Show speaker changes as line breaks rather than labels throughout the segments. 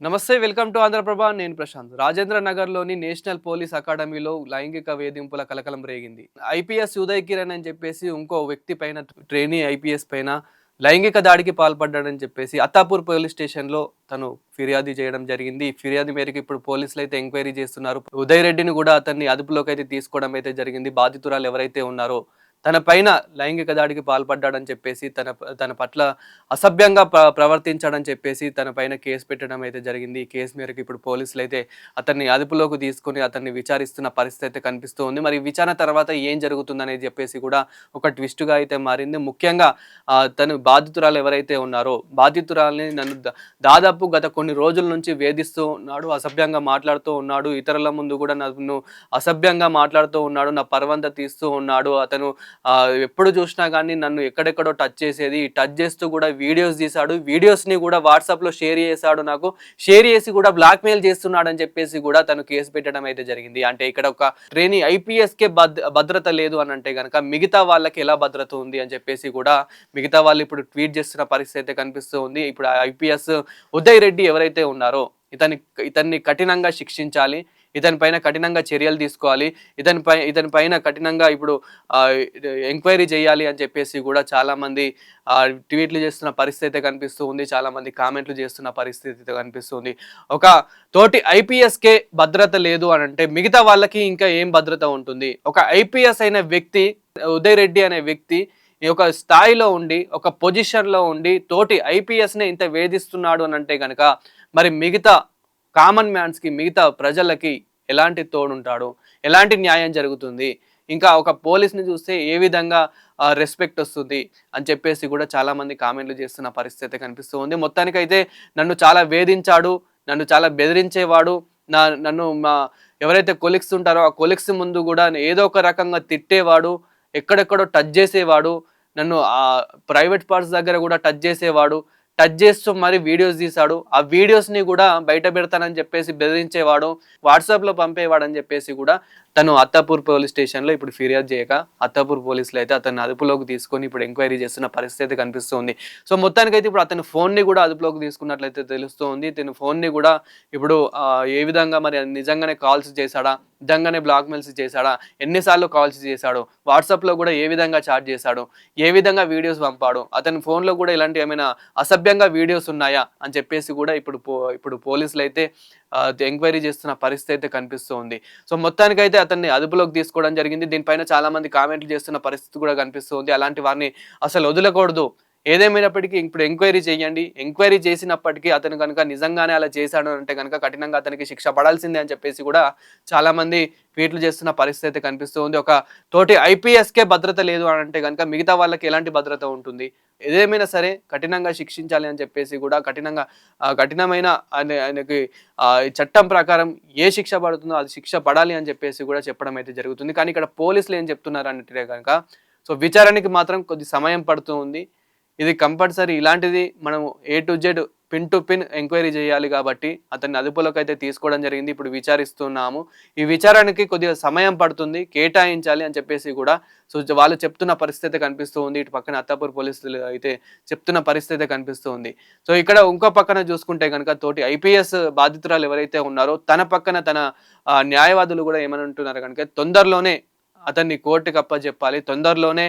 నమస్తే, welcome to Andhraprabha. నేను ప్రశాంత్. రాజేంద్ర నగర్లోని నేషనల్ పోలీస్ అకాడమీలో లైంగిక వేధింపుల కలకలం రేగింది. ఐపీఎస్ ఉదయ్ కిరణ్ అని చెప్పేసి ఇంకో వ్యక్తి పైన, ట్రైనీ ఐపీఎస్ పైన లైంగిక దాడికి పాల్పడ్డాడని చెప్పేసి అత్తాపూర్ పోలీస్ స్టేషన్లో తను ఫిర్యాదు చేయడం జరిగింది. ఈ ఫిర్యాదు మేరకు ఇప్పుడు పోలీసులు అయితే ఎంక్వైరీ చేస్తున్నారు. ఉదయ్ రెడ్డిని కూడా అతన్ని అదుపులోకి అయితే తీసుకోవడం అయితే జరిగింది. బాధితురాలు ఎవరైతే ఉన్నారో తన పైన లైంగిక దాడికి పాల్పడ్డాడని చెప్పేసి, తన పట్ల అసభ్యంగా ప్రవర్తించాడని చెప్పేసి తన పైన కేసు పెట్టడం అయితే జరిగింది. ఈ కేసు మేరకు ఇప్పుడు పోలీసులు అయితే అతన్ని అదుపులోకి తీసుకొని అతన్ని విచారిస్తున్న పరిస్థితి అయితే కనిపిస్తూ ఉంది. మరి విచారణ తర్వాత ఏం జరుగుతుందనేది చెప్పేసి కూడా ఒక ట్విస్ట్గా అయితే మారింది. ముఖ్యంగా తను బాధితురాలు ఎవరైతే ఉన్నారో బాధితురాల్ని నన్ను దాదాపు గత కొన్ని రోజుల నుంచి వేధిస్తూ ఉన్నాడు, అసభ్యంగా మాట్లాడుతూ ఉన్నాడు, ఇతరుల ముందు కూడా నన్ను అసభ్యంగా మాట్లాడుతూ ఉన్నాడు, నా పర్వంత తీస్తూ ఉన్నాడు. అతను ఎప్పుడు చూసినా కానీ నన్ను ఎక్కడెక్కడో టచ్ చేసేది, టచ్ చేస్తూ కూడా వీడియోస్ తీశాడు, వీడియోస్ని కూడా వాట్సాప్లో షేర్ చేశాడు, నాకు షేర్ చేసి కూడా బ్లాక్మెయిల్ చేస్తున్నాడు అని చెప్పేసి కూడా తను కేసు పెట్టడం అయితే జరిగింది. అంటే ఇక్కడ ఒక ట్రైనీ ఐపీఎస్కే భద్రత లేదు అని అంటే కనుక మిగతా వాళ్ళకి ఎలా భద్రత ఉంది అని చెప్పేసి కూడా మిగతా వాళ్ళు ఇప్పుడు ట్వీట్ చేస్తున్న పరిస్థితి అయితే కనిపిస్తూ ఉంది. ఇప్పుడు ఐపీఎస్ ఉదయ్ రెడ్డి ఎవరైతే ఉన్నారో ఇతన్ని కఠినంగా శిక్షించాలి, ఇతని పైన కఠినంగా చర్యలు తీసుకోవాలి, ఇతని పైన కఠినంగా ఇప్పుడు ఎంక్వైరీ చేయాలి అని చెప్పేసి కూడా చాలామంది ట్వీట్లు చేస్తున్న పరిస్థితి కనిపిస్తూ ఉంది. చాలామంది కామెంట్లు చేస్తున్న పరిస్థితి కనిపిస్తుంది. ఒక తోటి ఐపీఎస్కే భద్రత లేదు అని అంటే మిగతా వాళ్ళకి ఇంకా ఏం భద్రత ఉంటుంది? ఒక ఐపీఎస్ అయిన వ్యక్తి, ఉదయ్ రెడ్డి అనే వ్యక్తి ఒక స్థాయిలో ఉండి, ఒక పొజిషన్లో ఉండి తోటి ఐపీఎస్నే ఇంత వేధిస్తున్నాడు అని అంటే కనుక మరి మిగతా కామన్ మ్యాన్స్కి, మిగతా ప్రజలకి ఎలాంటి తోడుంటాడు, ఎలాంటి న్యాయం జరుగుతుంది, ఇంకా ఒక పోలీస్ని చూస్తే ఏ విధంగా రెస్పెక్ట్ వస్తుంది అని చెప్పేసి కూడా చాలామంది కామెంట్లు చేస్తున్న పరిస్థితి కనిపిస్తూ ఉంది. మొత్తానికైతే నన్ను చాలా వేధించాడు, నన్ను చాలా బెదిరించేవాడు, నన్ను ఎవరైతే కొలిక్స్ ఉంటారో ఆ కొలిక్స్ ముందు కూడా ఏదో ఒక రకంగా తిట్టేవాడు, ఎక్కడెక్కడో టచ్ చేసేవాడు, నన్ను ప్రైవేట్ పార్ట్స్ దగ్గర కూడా టచ్ చేసేవాడు, టచ్ చేస్తూ మరి వీడియోస్ తీశాడు, ఆ వీడియోస్ని కూడా బయట పెడతానని చెప్పేసి బెదిరించేవాడు, వాట్సాప్లో పంపేవాడు అని చెప్పేసి కూడా తను అత్తాపూర్ పోలీస్ స్టేషన్లో ఇప్పుడు ఫిర్యాదు చేయక అత్తాపూర్ పోలీసులు అయితే అతన్ని అదుపులోకి తీసుకొని ఇప్పుడు ఎంక్వైరీ చేస్తున్న పరిస్థితి కనిపిస్తుంది. సో మొత్తానికైతే ఇప్పుడు అతని ఫోన్ని కూడా అదుపులోకి తీసుకున్నట్లయితే తెలుస్తూ ఉంది. తన ఫోన్ని కూడా ఇప్పుడు ఏ విధంగా మరి నిజంగానే కాల్స్ చేశాడా, నిజంగానే బ్లాక్మెయిల్స్ చేశాడా, ఎన్నిసార్లు కాల్స్ చేశాడు, వాట్సాప్లో కూడా ఏ విధంగా చాట్ చేశాడు, ఏ విధంగా వీడియోస్ పంపాడు, అతని ఫోన్లో కూడా ఇలాంటి ఏమైనా అసభ్యంగా వీడియోస్ ఉన్నాయా అని చెప్పేసి కూడా ఇప్పుడు పోలీసులు అయితే ఎంక్వైరీ చేస్తున్న పరిస్థితి అయితే కనిపిస్తూ ఉంది. సో మొత్తానికైతే అతన్ని అదుపులోకి తీసుకోవడం జరిగింది. దీనిపైన చాలా మంది కామెంట్లు చేస్తున్న పరిస్థితి కూడా కనిపిస్తూ ఉంది. అలాంటి వారిని అసలు వదలకూడదు, ఏదేమైనప్పటికీ ఇప్పుడు ఎంక్వైరీ చేయండి, ఎంక్వైరీ చేసినప్పటికీ అతను కనుక నిజంగానే అలా చేశాడు అంటే కనుక కఠినంగా అతనికి శిక్ష పడాల్సిందే అని చెప్పేసి కూడా చాలామంది ట్వీట్లు చేస్తున్న పరిస్థితి కనిపిస్తూ ఉంది. ఒక తోటి ఐపీఎస్కే భద్రత లేదు అని అంటే కనుక మిగతా వాళ్ళకి ఎలాంటి భద్రత ఉంటుంది? ఏదేమైనా సరే కఠినంగా శిక్షించాలి అని చెప్పేసి కూడా కఠినమైన ఆయనకి చట్టం ప్రకారం ఏ శిక్ష పడుతుందో అది శిక్ష పడాలి అని చెప్పేసి కూడా చెప్పడం అయితే జరుగుతుంది. కానీ ఇక్కడ పోలీసులు ఏం చెప్తున్నారు అంటే కనుక సో విచారణకి మాత్రం కొద్ది సమయం పడుతూ ఉంది. ఇది కంపల్సరీ ఇలాంటిది మనం A to Z pin to pin enquiry చేయాలి కాబట్టి అతన్ని అదుపులోకి అయితే తీసుకోవడం జరిగింది. ఇప్పుడు విచారిస్తున్నాము. ఈ విచారణకి కొద్దిగా సమయం పడుతుంది, కేటాయించాలి అని చెప్పేసి కూడా సో వాళ్ళు చెప్తున్న పరిస్థితి కనిపిస్తూ ఉంది. ఇటు పక్కన అత్తాపూర్ పోలీసులు అయితే చెప్తున్న పరిస్థితి కనిపిస్తూ ఉంది. సో ఇక్కడ ఇంకో పక్కన చూసుకుంటే కనుక తోటి ఐపీఎస్ బాధితురాలు ఎవరైతే ఉన్నారో తన పక్కన తన న్యాయవాదులు కూడా ఏమని అంటున్నారు కనుక తొందరలోనే అతన్ని కోర్టుకి అప్పచెప్పాలి, తొందరలోనే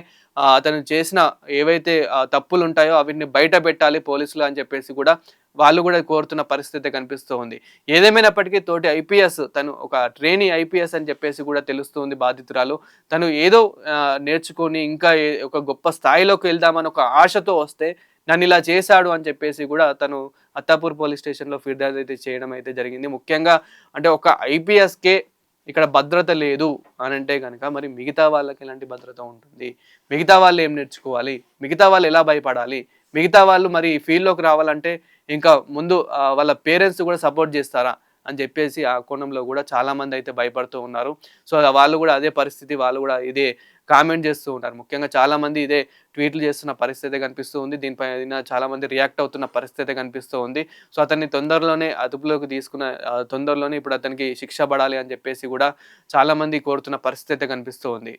అతను చేసిన ఏవైతే తప్పులు ఉంటాయో అవిటిని బయట పెట్టాలి పోలీసులు అని చెప్పేసి కూడా వాళ్ళు కూడా కోరుతున్న పరిస్థితి కనిపిస్తూ ఉంది. ఏదేమైనప్పటికీ తోటి ఐపీఎస్ తను ఒక ట్రైనీ ఐపీఎస్ అని చెప్పేసి కూడా తెలుస్తుంది బాధితురాలు. తను ఏదో నేర్చుకొని ఇంకా ఒక గొప్ప స్థాయిలోకి వెళ్దామని ఒక ఆశతో వస్తే నన్ను ఇలా చేశాడు అని చెప్పేసి కూడా తను అత్తాపూర్ పోలీస్ స్టేషన్లో ఫిర్యాదు అయితే చేయడం అయితే జరిగింది. ముఖ్యంగా అంటే ఒక ఐపీఎస్కే ఇక్కడ భద్రత లేదు అని అంటే కనుక మరి మిగతా వాళ్ళకి ఎలాంటి భద్రత ఉంటుంది? మిగతా వాళ్ళు ఏం నేర్చుకోవాలి? మిగతా వాళ్ళు ఎలా భయపడాలి? మిగతా వాళ్ళు మరి ఫీల్డ్లోకి రావాలంటే ఇంకా ముందు వాళ్ళ పేరెంట్స్ కూడా సపోర్ట్ చేస్తారా అని చెప్పేసి ఆ కోణంలో కూడా చాలామంది అయితే భయపడుతూ ఉన్నారు. సో వాళ్ళు కూడా అదే పరిస్థితి, వాళ్ళు కూడా ఇదే కామెంట్ చేస్తూ ఉంటారు. ముఖ్యంగా చాలామంది ఇదే ట్వీట్లు చేస్తున్న పరిస్థితి కనిపిస్తూ ఉంది. దీనిపైన చాలామంది రియాక్ట్ అవుతున్న పరిస్థితి కనిపిస్తూ ఉంది. సో అతన్ని తొందరలోనే అదుపులోకి తొందరలోనే ఇప్పుడు అతనికి శిక్ష పడాలి అని చెప్పేసి కూడా చాలామంది కోరుతున్న పరిస్థితి కనిపిస్తూ ఉంది.